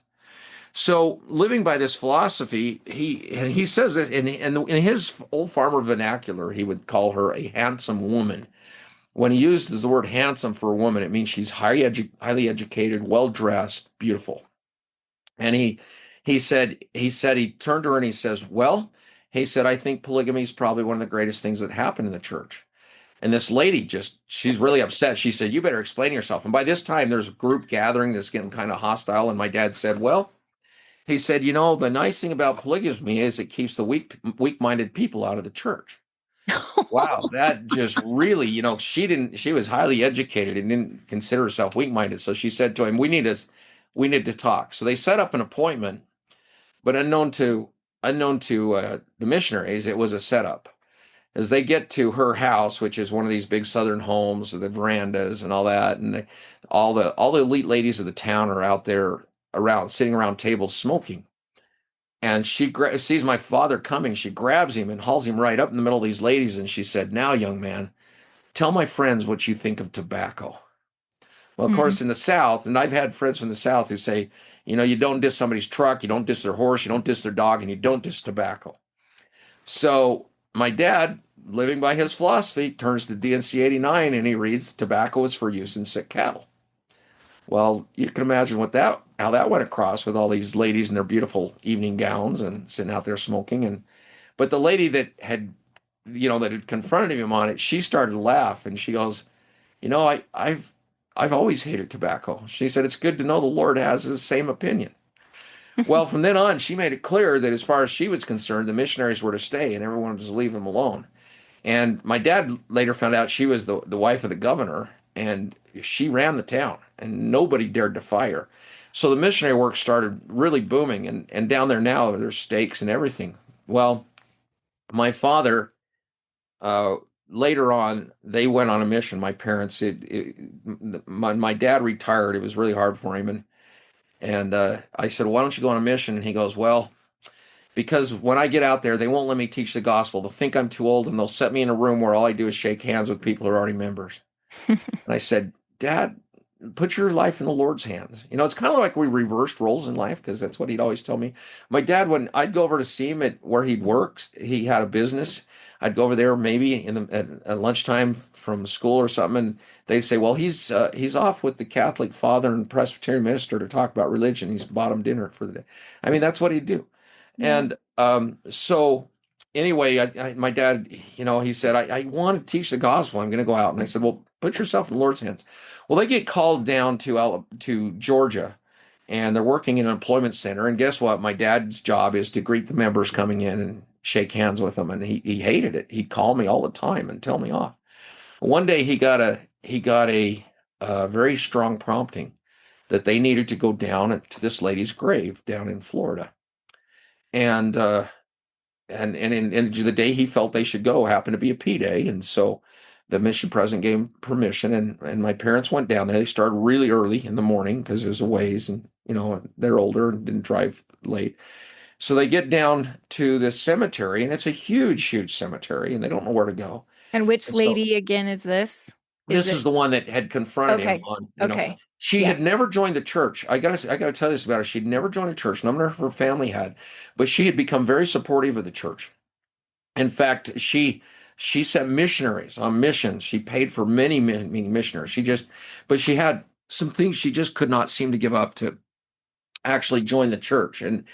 So living by this philosophy, he says that in his old farmer vernacular, he would call her a handsome woman. When he uses the word handsome for a woman, it means she's highly educated, well dressed, beautiful. And he turned to her and he says, "Well," he said, "I think polygamy is probably one of the greatest things that happened in the church." And this lady she's really upset. She said, "You better explain yourself." And by this time, there's a group gathering that's getting kind of hostile. And my dad said, "Well," he said, "the nice thing about polygamy is it keeps the weak-minded people out of the church." Wow, that just really, she was highly educated and didn't consider herself weak-minded. So she said to him, we need to talk. So they set up an appointment, but unknown to the missionaries, it was a setup. As they get to her house, which is one of these big southern homes, the verandas and all that, and all the elite ladies of the town are out there sitting around tables smoking. And she sees my father coming. She grabs him and hauls him right up in the middle of these ladies. And she said, "Now, young man, tell my friends what you think of tobacco." Well, of Mm. course, in the South, and I've had friends from the South who say, you don't diss somebody's truck, you don't diss their horse, you don't diss their dog, and you don't diss tobacco. So my dad, living by his philosophy, turns to D&C 89 and he reads, "Tobacco is for use in sick cattle." Well, you can imagine how that went across with all these ladies in their beautiful evening gowns and sitting out there smoking. But the lady that had confronted him on it, she started to laugh and she goes, I've always hated tobacco." She said, "It's good to know the Lord has the same opinion." Well, from then on, she made it clear that as far as she was concerned, the missionaries were to stay and everyone was to leave them alone. And my dad later found out she was the wife of the governor, and she ran the town, and nobody dared defy her. So the missionary work started really booming, and down there now, there's steaks and everything. Well, my father, uh, later on, they went on a mission. My parents, my dad retired. It was really hard for him, and I said, "Why don't you go on a mission?" And he goes, "Well, because when I get out there, they won't let me teach the gospel. They'll think I'm too old, and they'll set me in a room where all I do is shake hands with people who are already members." And I said, "Dad, put your life in the Lord's hands." It's kind of like we reversed roles in life because that's what he'd always tell me. My dad, when I'd go over to see him at where he'd work, he had a business. I'd go over there maybe at lunchtime from school or something, and they'd say, "Well, he's off with the Catholic father and Presbyterian minister to talk about religion. He's bought him dinner for the day." I mean, that's what he'd do. Yeah. And so anyway, my dad, he said, I want to teach the gospel. I'm going to go out. And I said, "Well, put yourself in the Lord's hands." Well, they get called down to Georgia, and they're working in an employment center. And guess what? My dad's job is to greet the members coming in and shake hands with them. And he hated it. He'd call me all the time and tell me off. One day he got a very strong prompting that they needed to go down to this lady's grave down in Florida. And the day he felt they should go happened to be a P day, and so the mission president gave him permission, and my parents went down there. They started really early in the morning because it was a ways, and they're older and didn't drive late. So they get down to this cemetery, and it's a huge, huge cemetery, and they don't know where to go. And which And so lady again is this? Is This it? is the one that had confronted him Okay. on, Okay. she Yeah. had never joined the church. I gotta tell you this about her. She'd never joined a church. None of her family had, but she had become very supportive of the church. In fact, she sent missionaries on missions. She paid for many missionaries. But she had some things she just could not seem to give up to actually join the church, and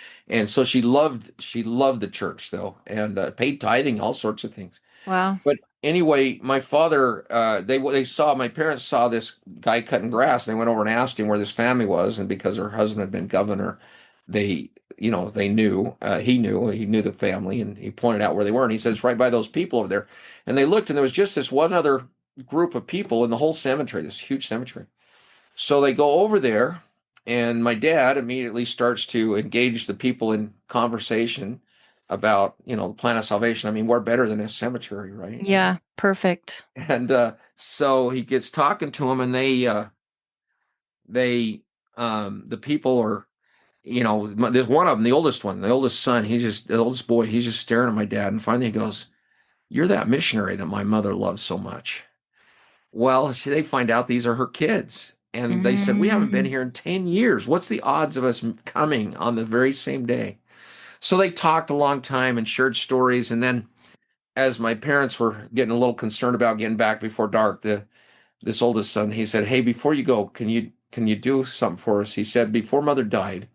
so she loved the church though, and paid tithing, all sorts of things. Wow. But anyway, my father, they saw my parents saw this guy cutting grass. They went over and asked him where this family was, and because her husband had been governor, they they knew he knew the family, and he pointed out where they were, and he said it's right by those people over there. And they looked, and there was just this one other group of people in the whole cemetery, this huge cemetery. So they go over there, and my dad immediately starts to engage the people in conversation about, the plan of salvation. I mean, we're better than a cemetery, right? Yeah. Perfect. And so he gets talking to them, and the people are, there's one of them, the oldest one, the oldest son, the oldest boy, he's just staring at my dad, and finally he goes, "You're that missionary that my mother loved so much." Well, see, they find out these are her kids. And they said, "We haven't been Mm, here in 10 years. What's the odds of us coming on the very same day?" So they talked a long time and shared stories. And then, as my parents were getting a little concerned about getting back before dark, this oldest son, he said, "Hey, before you go, can you do something for us?" He said, "Before mother died,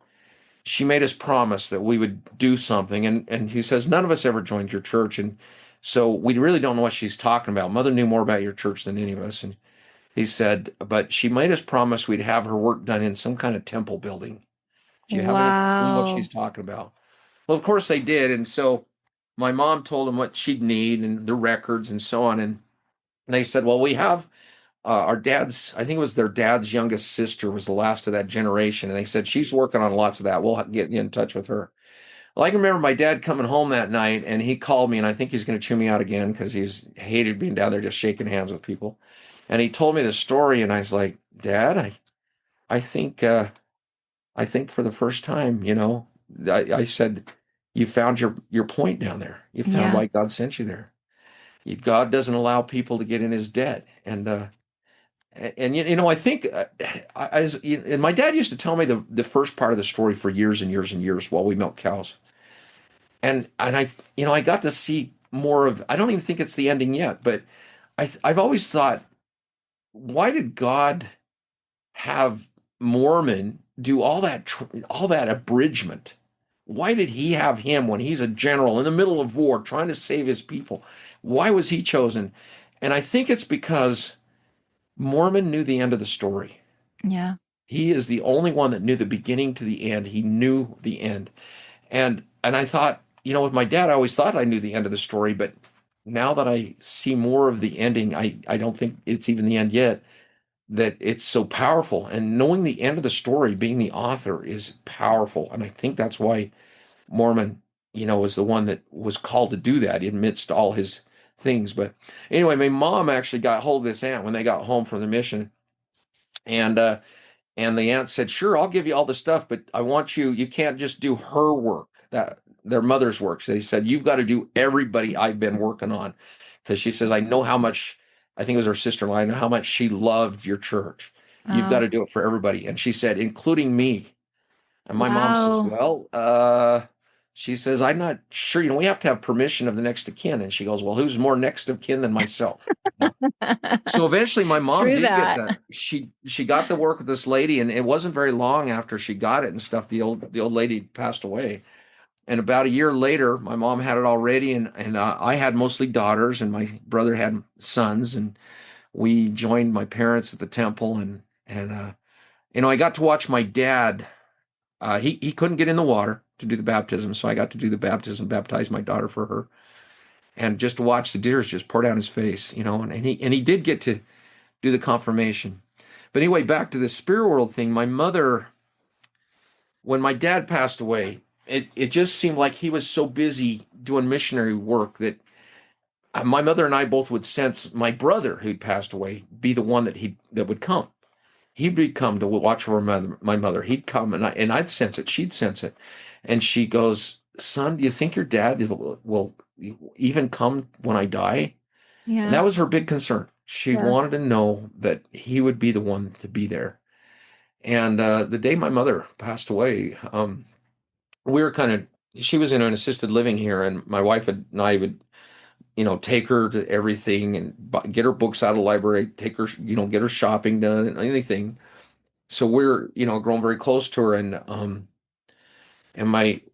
she made us promise that we would do something." And he says, "None of us ever joined your church. And so we really don't know what she's talking about. Mother knew more about your church than any of us." And he said, "But she made us promise we'd have her work done in some kind of temple building. Do you have any clue what she's wow. talking about?" Well, of course they did. And so my mom told them what she'd need and the records and so on. And they said, "Well, we have our dad's, I think it was their dad's youngest sister was the last of that generation." And they said, "She's working on lots of that. We'll get you in touch with her." Well, I can remember my dad coming home that night, and he called me, and I think he's going to chew me out again because he's hated being down there just shaking hands with people. And he told me the story, and I was like, "Dad, I think I think for the first time, I said, you found your point down there. You found Yeah. why God sent you there. God doesn't allow people to get in His debt." And I think and my dad used to tell me the first part of the story for years and years and years while we milk cows. And I got to see more of. I don't even think it's the ending yet, but I've always thought, why did God have Mormon do all that abridgment? Why did he have him when he's a general in the middle of war trying to save his people? Why was he chosen? And I think it's because Mormon knew the end of the story. Yeah. He is the only one that knew the beginning to the end. He knew the end. And I thought, with my dad, I always thought I knew the end of the story, but now that I see more of the ending, I don't think it's even the end yet, that it's so powerful. And knowing the end of the story, being the author, is powerful. And I think that's why Mormon, was the one that was called to do that amidst all his things. But anyway, my mom actually got hold of this aunt when they got home from the mission. And the aunt said, "Sure, I'll give you all the stuff, but I want you can't just do her work, that their mother's work." So they said, "You've got to do everybody I've been working on." Because she says, "I know how much," I think it was her sister-in-law, "I know how much she loved your church. You've got Wow. to do it for everybody." And she said, "Including me." And my mom says, Wow. "Well, she says, I'm not sure, we have to have permission of the next of kin." And she goes, "Well, who's more next of kin than myself?" So eventually my mom True did get that. that. She got the work with this lady, and it wasn't very long after she got it and stuff. The old lady passed away. And about a year later, my mom had it all ready, and I had mostly daughters, and my brother had sons, and we joined my parents at the temple, and I got to watch my dad. He couldn't get in the water to do the baptism, so I got to do the baptism, baptize my daughter for her, and just to watch the tears just pour down his face, and he did get to do the confirmation. But anyway, back to the spirit world thing. My mother, when my dad passed away, it just seemed like he was so busy doing missionary work that my mother and I both would sense my brother who'd passed away be the one that would come. He'd come to watch over my mother. He'd come, and I'd sense it. She'd sense it, and she goes, "Son, do you think your dad will even come when I die?" And Yeah. that was her big concern. She Yeah. wanted to know that he would be the one to be there. And the day my mother passed away, we were kind of, she was in an assisted living here, and my wife and I would, take her to everything and get her books out of the library, take her, get her shopping done and anything. So we're, grown very close to her. And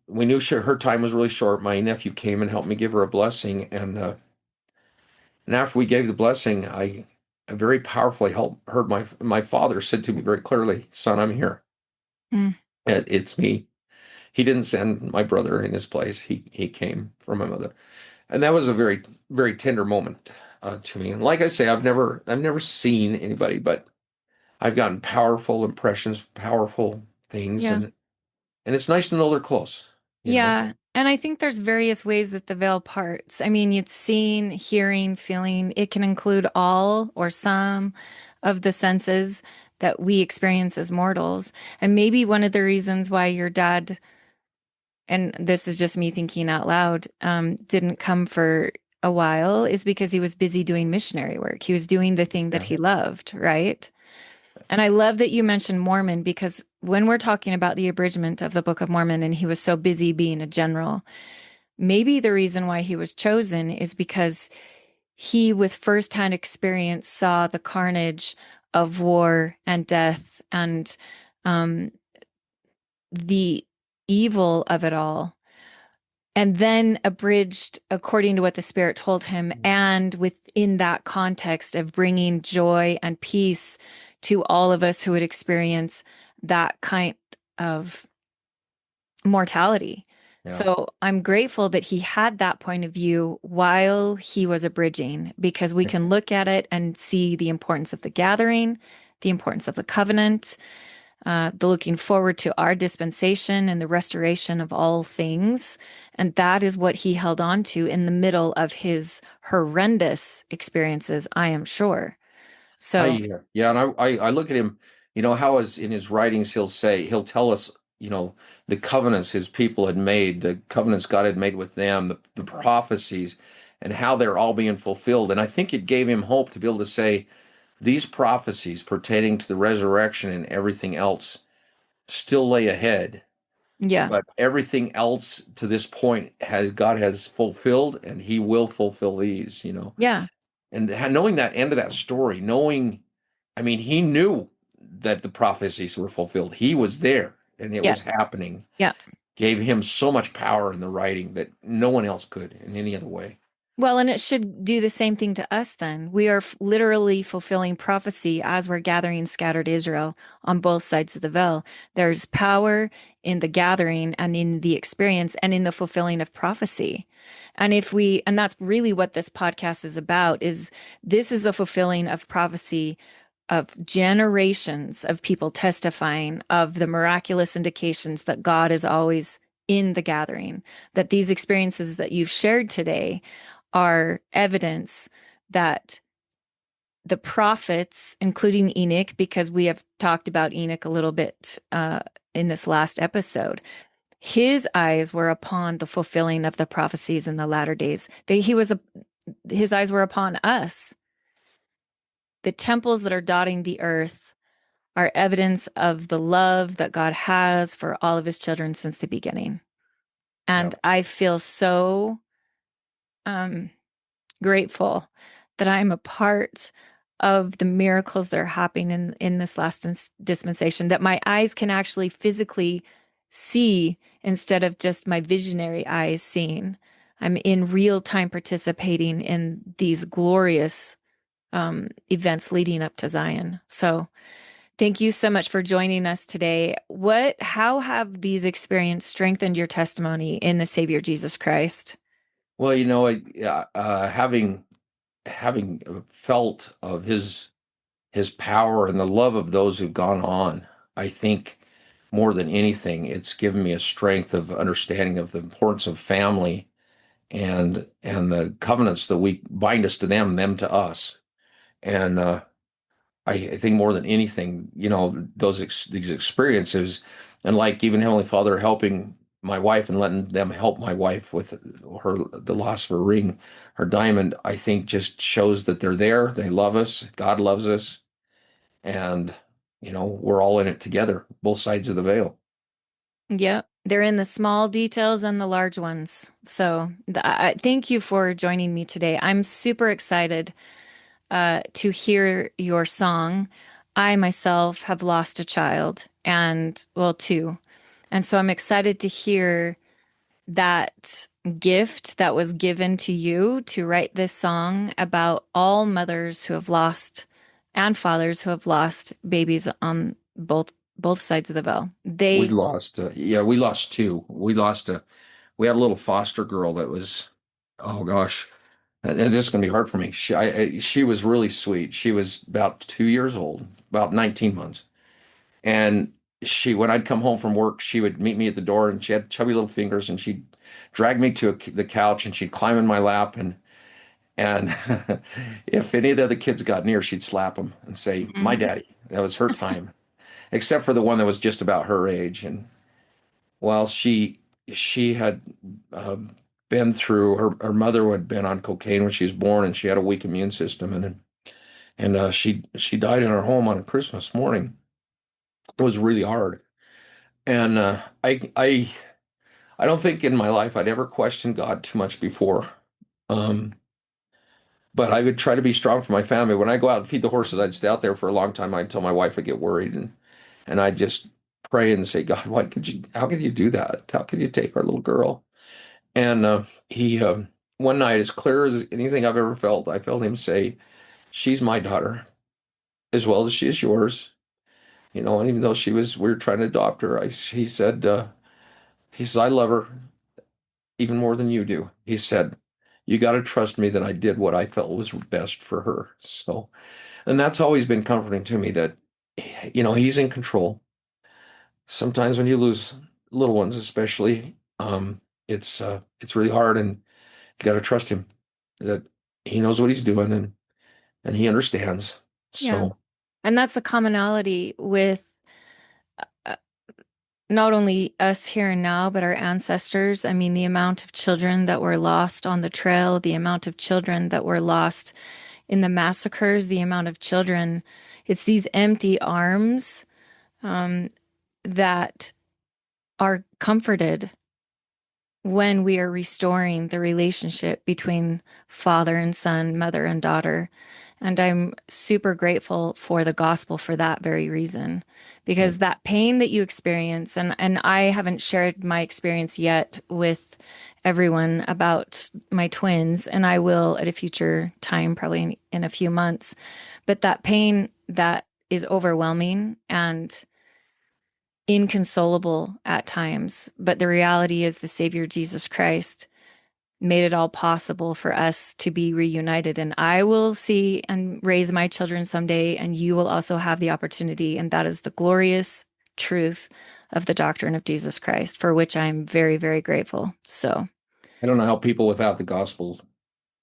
we knew her time was really short. My nephew came and helped me give her a blessing. And after we gave the blessing, I very powerfully heard my father said to me very clearly, "Son, I'm here. Mm. It's me." He didn't send my brother in his place. He came from my mother, and that was a very very tender moment to me. And like I say, I've never seen anybody, but I've gotten powerful impressions, powerful things, Yeah. and it's nice to know they're close. You know, Yeah. And I think there's various ways that the veil parts. I mean, it's seeing, hearing, feeling. It can include all or some of the senses that we experience as mortals. And maybe one of the reasons why your dad, and this is just me thinking out loud, didn't come for a while is because he was busy doing missionary work. He was doing the thing that yeah, he loved, right? And I love that you mentioned Mormon because when we're talking about the abridgment of the Book of Mormon and he was so busy being a general, maybe the reason why he was chosen is because he, with firsthand experience, saw the carnage of war and death and um, the evil of it all. And then abridged according to what the Spirit told him, and within that context of bringing joy and peace to all of us who would experience that kind of mortality. yeah, So I'm grateful that he had that point of view while he was abridging, because we can look at it and see the importance of the gathering, the importance of the covenant, the looking forward to our dispensation and the restoration of all things. And that is what he held on to in the middle of his horrendous experiences, I am sure. So, yeah, and I look at him, how as in his writings he'll tell us, the covenants his people had made, the covenants God had made with them, the prophecies, and how they're all being fulfilled. And I think it gave him hope to be able to say these prophecies pertaining to the resurrection and everything else still lay ahead, yeah, but everything else to this point has God has fulfilled, and He will fulfill these. yeah, And knowing that end of that story, I mean, he knew that the prophecies were fulfilled. He was there and it yeah, was happening. yeah. Gave him so much power in the writing that no one else could in any other way. Well, and it should do the same thing to us then. We are literally fulfilling prophecy as we're gathering scattered Israel on both sides of the veil. There's power in the gathering and in the experience and in the fulfilling of prophecy. And that's really what this podcast is about, is this is a fulfilling of prophecy of generations of people testifying of the miraculous indications that God is always in the gathering, that these experiences that you've shared today are evidence that the prophets, including Enoch, because we have talked about Enoch a little bit in this last episode, his eyes were upon the fulfilling of the prophecies in the latter days. His eyes were upon us. The temples that are dotting the earth are evidence of the love that God has for all of his children since the beginning. Yeah. And I feel so um, grateful that I'm a part of the miracles that are happening in this last dispensation, that my eyes can actually physically see instead of just my visionary eyes seeing. I'm in real time participating in these glorious events leading up to Zion. So thank you so much for joining us today. How have these experiences strengthened your testimony in the Savior Jesus Christ? Well, having felt of his power and the love of those who've gone on, I think more than anything, it's given me a strength of understanding of the importance of family and the covenants that we bind us to them to us. And I think more than anything, these experiences, and like even Heavenly Father helping my wife and letting them help my wife with the loss of her ring, her diamond, I think just shows that they're there. They love us. God loves us. And, we're all in it together, both sides of the veil. Yep. They're in the small details and the large ones. So thank you for joining me today. I'm super excited to hear your song. I myself have lost a child and, well, two. And so I'm excited to hear that gift that was given to you to write this song about all mothers who have lost and fathers who have lost babies on both sides of the veil. We They, lost, yeah, we lost two. We had a little foster girl that was, oh gosh, and this is going to be hard for me. She was really sweet. She was about 2 years old, about 19 months. And when I'd come home from work, she would meet me at the door and she had chubby little fingers and she'd drag me to the couch and she'd climb in my lap and if any of the other kids got near, she'd slap them and say, "My Mhm. daddy." That was her time, except for the one that was just about her age. And while she had um, been through her mother had been on cocaine when she was born, and she had a weak immune system, and she died in her home on Christmas morning. It was really hard, and I don't think in my life I'd ever questioned God too much before. Um, but I would try to be strong for my family. When I go out and feed the horses, I'd stay out there for a long time. I'd tell my wife I'd get worried, and I'd just pray and say, God, how could you do that? How could you take our little girl? And he one night, as clear as anything I've ever felt, I felt him say, "She's my daughter as well as she is yours." And even though we were trying to adopt her, he said, "I love her even more than you do." He said, "You got to trust me that I did what I felt was best for her." So, and that's always been comforting to me that, he's in control. Sometimes when you lose little ones, especially, it's really hard, and you got to trust him that he knows what he's doing and he understands. Yeah. So And that's the commonality with uh, not only us here and now, but our ancestors. I mean, the amount of children that were lost on the trail, the amount of children that were lost in the massacres, the amount of children, it's these empty arms that are comforted when we are restoring the relationship between father and son, mother and daughter. And I'm super grateful for the gospel for that very reason, yeah, because that pain that you experience, and I haven't shared my experience yet with everyone about my twins, and I will at a future time, probably in a few months. But that pain that is overwhelming and inconsolable at times. But the reality is, the Savior Jesus Christ made it all possible for us to be reunited. And I will see and raise my children someday, and you will also have the opportunity. And that is the glorious truth of the doctrine of Jesus Christ, for which I'm very, very grateful. So I don't know how people without the gospel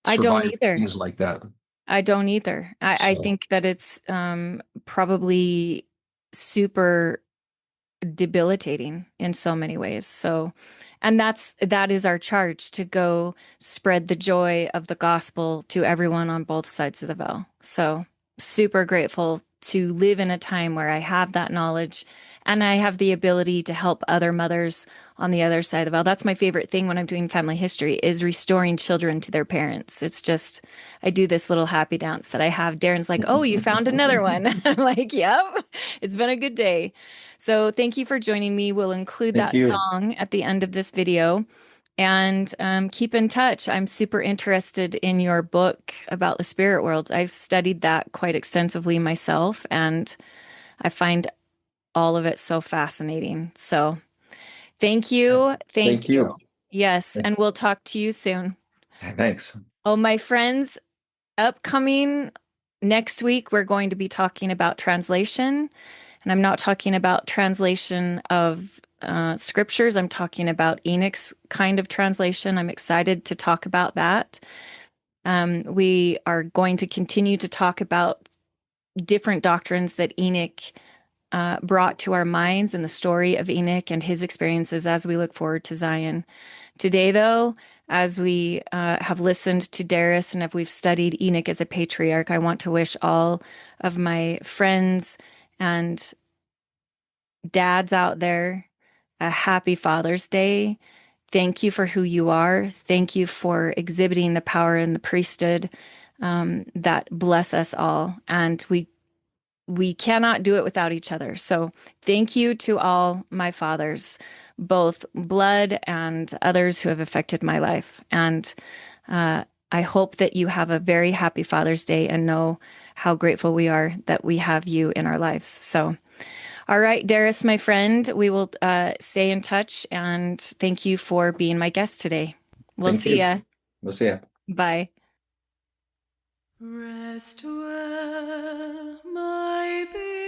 I don't survive either. things like that. I don't either. I So think that it's probably super debilitating in so many ways. So, and that is our charge, to go spread the joy of the gospel to everyone on both sides of the veil. So, super grateful to live in a time where I have that knowledge and I have the ability to help other mothers on the other side of the veil. That's my favorite thing when I'm doing family history, is restoring children to their parents. It's just, I do this little happy dance that I have. Darren's like, "Oh, you found another one." I'm like, "Yep, it's been a good day." So thank you for joining me. We'll include thank that you. song at the end of this video, and keep in touch. I'm super interested in your book about the spirit world. I've studied that quite extensively myself, and I find all of it so fascinating. So thank you. Thank Thank you. you. Yes, and we'll talk to you soon. Thanks. Oh, my friends, upcoming next week, we're going to be talking about translation. And I'm not talking about translation of scriptures. I'm talking about Enoch's kind of translation. I'm excited to talk about that. We are going to continue to talk about different doctrines that Enoch brought to our minds in the story of Enoch and his experiences as we look forward to Zion. Today, though, as we have listened to Daryus and if we've studied Enoch as a patriarch, I want to wish all of my friends and dads out there a happy Father's Day. Thank you for who you are. Thank you for exhibiting the power and the priesthood that bless us all. And we cannot do it without each other. So thank you to all my fathers, both blood and others who have affected my life. And I hope that you have a very happy Father's Day and know how grateful we are that we have you in our lives. So, all right, Daryus, my friend, we will stay in touch. And thank you for being my guest today. We'll Thank see you. ya. We'll see ya. Bye. Rest well, my baby.